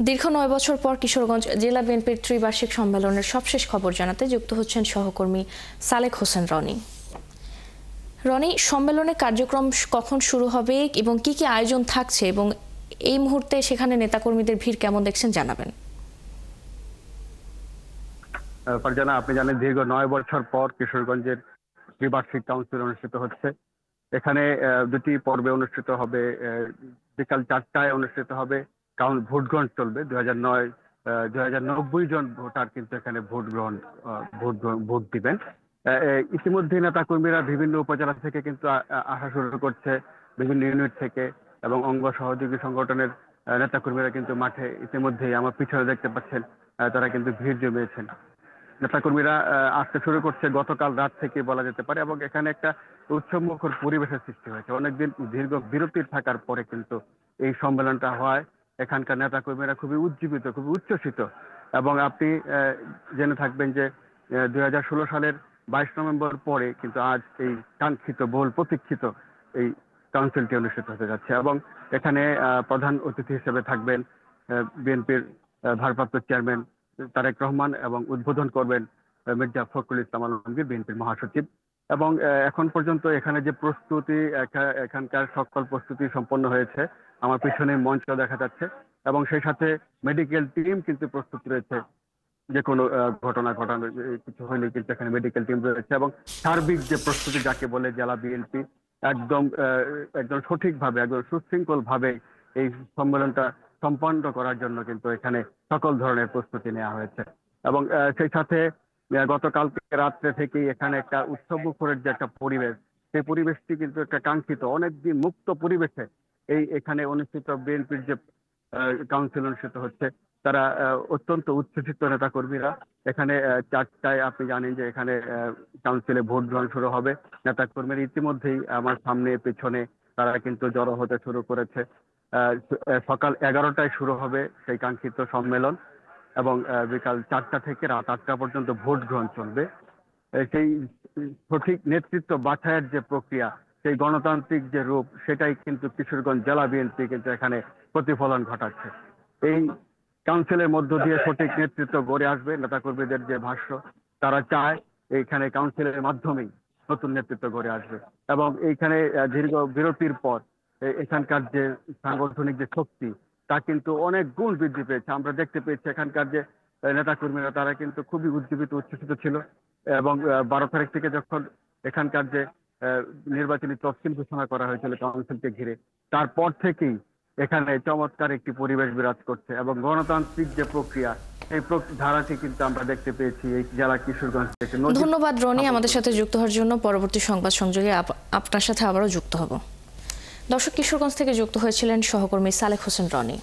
দীর্ঘ ৯ বছর পর কিশোরগঞ্জ জেলা বিএনপির ত্রিবার্ষিক সম্মেলনের সবশেষ খবর জানাতে যুক্ত হচ্ছেন সহকর্মী সালেক হোসেন রনি। রনি, সম্মেলনের কার্যক্রম কখন শুরু হবে এবং কি কি আয়োজন থাকছে এবং এই মুহূর্তে সেখানে নেতাকর্মীদের ভিড় কেমন দেখছেন জানাবেন। ফারজানা, আপনি জানেন দীর্ঘ ৯ বছর পর কিশোরগঞ্জের ত্রিবার্ষিক কাউন্সিল অনুষ্ঠিত হচ্ছে। এখানে দুটি পর্বে অনুষ্ঠিত হবে। বিকাল ৪টায় অনুষ্ঠিত হবে, ভোট গ্রহণ চলবে। ২০৯০ জন ভোটার কিন্তু এখানে ভোট দিবেন। ইতিমধ্যে নেতা কর্মীরা বিভিন্ন উপজেলা থেকে কিন্তু আসা শুরু করছে, বিভিন্ন ইউনিট থেকে, এবং অঙ্গ সহযোগী সংগঠনের নেতাকর্মীরা কিন্তু মাঠে ইতিমধ্যেই আমার পিছনে দেখতে পাচ্ছেন, তারা কিন্তু ভিড় জমিয়েছেন। নেতাকর্মীরা আসতে শুরু করছে গতকাল রাত থেকে বলা যেতে পারে, এবং এখানে একটা উৎসবমুখর পরিবেশের সৃষ্টি হয়েছে। অনেকদিন দীর্ঘ বিরতির থাকার পরে কিন্তু এই সম্মেলনটা হয়। এখানকার নেতাকর্মীরা খুবই উজ্জীবিত, খুবই উচ্ছ্বসিত। এবং আপনি জেনে থাকবেন যে ২০১৬ সালের ২২ নভেম্বর পরে কিন্তু আজ এই কাঙ্ক্ষিত, বহুল প্রতীক্ষিত এই কাউন্সিলটি অনুষ্ঠিত হতে যাচ্ছে। এবং এখানে প্রধান অতিথি হিসেবে থাকবেন বিএনপির ভারপ্রাপ্ত চেয়ারম্যান তারেক রহমান, এবং উদ্বোধন করবেন মির্জা ফখরুল ইসলাম আলমগীর, বিএনপির মহাসচিব। এবং এখন পর্যন্ত এখানে যে প্রস্তুতি, এখানকার সকল প্রস্তুতি সম্পন্ন হয়েছে। আমার পিছনে মঞ্চ দেখা যাচ্ছে, এবং সেই সাথে মেডিকেল টিম কিন্তু প্রস্তুত রয়েছে। যে কোনো ঘটনা ঘটানো কিছু হলে কিন্তু এখানে মেডিকেল টিম রয়েছে। এবং সার্বিক যে প্রস্তুতি, যাকে বলে জেলা বিএনপি একদম একদম সঠিকভাবে, একদম সুশৃঙ্খল ভাবে এই সম্মেলনটা সম্পন্ন করার জন্য কিন্তু এখানে সকল ধরনের প্রস্তুতি নেওয়া হয়েছে। এবং সেই সাথে গতকালকে রাত্রে থেকেই এখানে একটা উৎসব মুখরের যে একটা পরিবেশ, সেই পরিবেশটি কিন্তু একটা কাঙ্ক্ষিত, অনেকদিন মুক্ত পরিবেশে এখানে অনুষ্ঠিত বিএনপির যে কাউন্সিল অনুষ্ঠিত হচ্ছে। তারা অত্যন্ত উচ্ছ্বসিত নেতা কর্মীরা। এখানে ৪টায় আপনি জানেন যে এখানে কাউন্সিলে ভোট গ্রহণ শুরু হবে। নেতা কর্মীরা ইতিমধ্যেই আমার সামনে পেছনে তারা কিন্তু জড়ো হতে শুরু করেছে। সকাল 11টায় শুরু হবে সেই কাঙ্ক্ষিত সম্মেলন, এবং বিকাল ৪টা থেকে রাত ৮টা পর্যন্ত ভোট গ্রহণ চলবে। সেই সঠিক নেতৃত্ব বাছাইয়ের যে প্রক্রিয়া, সেই গণতান্ত্রিক যে রূপ, সেটাই কিন্তু কিশোরগঞ্জ জেলা বিএনপি কিন্তু এখানে প্রতিফলন ঘটাচ্ছে। এই কাউন্সিলের মধ্য দিয়ে সঠিক নেতৃত্ব গড়ে আসবে। নেতাকর্মীদের যে ভাষ্য, তারা চায় এইখানে কাউন্সিলের মাধ্যমেই নতুন নেতৃত্ব গড়ে আসবে। এবং এইখানে দীর্ঘ বিরতির পর এখানকার যে সাংগঠনিক যে শক্তি, তা কিন্তু অনেক গুণ বৃদ্ধি পেয়েছে। আমরা দেখতে পেয়েছি এখানকার যে নেতাকর্মীরা, তারা কিন্তু খুবই উজ্জীবিত, উচ্ছ্বসিত ছিল। এবং ১২ তারিখ থেকে যখন এখানকার যে নির্বাচনী তফসিল ঘোষণা করা হয়েছিল কাউন্সিলকে ঘিরে, তারপর থেকেই এখানে চমৎকার একটি পরিবেশ বিরাজ করছে। এবং গণতান্ত্রিক যে প্রক্রিয়া, এই ধারাটি কিন্তু আমরা দেখতে পেয়েছি এই জেলা কিশোরগঞ্জ থেকে। ধন্যবাদ রনি, আমাদের সাথে যুক্ত হওয়ার জন্য। পরবর্তী সংবাদ সংযোগে আপনার সাথে আবারও যুক্ত হব। দর্শক, কিশোরগঞ্জ থেকে যুক্ত হয়েছিলেন সহকর্মী সালেক হোসেন রনি।